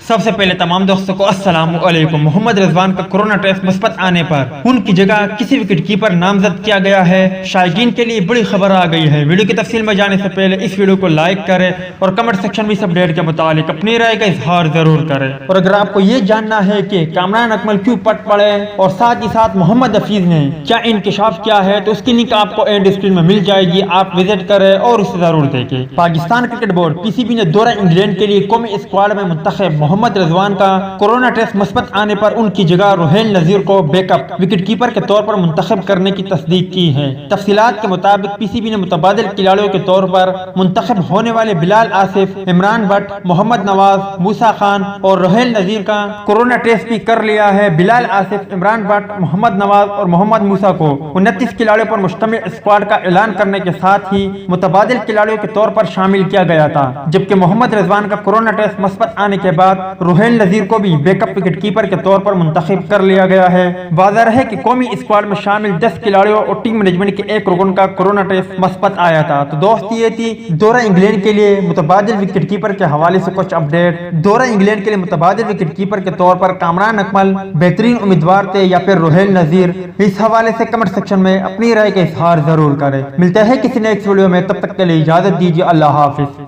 سب سے پہلے تمام دوستوں کو السلام علیکم۔ محمد رضوان کا کورونا ٹیسٹ مثبت آنے پر ان کی جگہ کسی وکٹ کیپر نامزد کیا گیا ہے۔ شائقین کے لیے بڑی خبر آ گئی ہے۔ ویڈیو کی تفصیل میں جانے سے پہلے اس ویڈیو کو لائک کریں اور کمنٹ سیکشن میں اس اپڈیٹ کے متعلق اپنی رائے کا اظہار ضرور کریں۔ اور اگر آپ کو یہ جاننا ہے کہ کامران اکمل کیوں پٹ پڑے اور ساتھ ہی ساتھ محمد حفیظ نے کیا انکشاف کیا ہے تو اس کی لنک آپ کو اینڈ اسکرین میں مل جائے گی، آپ وزٹ کریں اور اسے ضرور دیکھیں۔ پاکستان کرکٹ بورڈ پی سی بی نے دورہ انگلینڈ کے لیے قومی اسکواڈ میں منتخب محمد رضوان کا کورونا ٹیسٹ مثبت آنے پر ان کی جگہ روہیل نذیر کو بیک اپ وکٹ کیپر کے طور پر منتخب کرنے کی تصدیق کی ہے۔ تفصیلات کے مطابق پی سی بی نے متبادل کھلاڑیوں کے طور پر منتخب ہونے والے بلال آصف، عمران بٹ، محمد نواز، موسیٰ خان اور روہیل نذیر کا کورونا ٹیسٹ بھی کر لیا ہے۔ بلال آصف، عمران بٹ، محمد نواز اور محمد موسیٰ کو 29 کھلاڑیوں پر مشتمل اسکواڈ کا اعلان کرنے کے ساتھ ہی متبادل کھلاڑیوں کے طور پر شامل کیا گیا تھا، جبکہ محمد رضوان کا کورونا ٹیسٹ مثبت آنے کے بعد روہیل نذیر کو بھی بیک اپ وکٹ کیپر کے طور پر منتخب کر لیا گیا ہے۔ واضح رہے کہ قومی اسکواڈ میں شامل 10 کھلاڑیوں اور ٹیم مینجمنٹ کے ایک رکن کا کورونا ٹیسٹ مثبت آیا تھا۔ تو دوست یہ تھی دورہ انگلینڈ کے لیے متبادل وکٹ کیپر کے حوالے سے کچھ اپڈیٹ۔ دورہ انگلینڈ کے لیے متبادل وکٹ کیپر کے طور پر کامران اکمل بہترین امیدوار تھے یا پھر روہیل نذیر؟ اس حوالے سے کمنٹ سیکشن میں اپنی رائے کا اظہار ضرور کریں۔ ملتے ہیں کسی نیکسٹ ویڈیو میں، تب تک کے لیے اجازت دیجیے۔ اللہ حافظ۔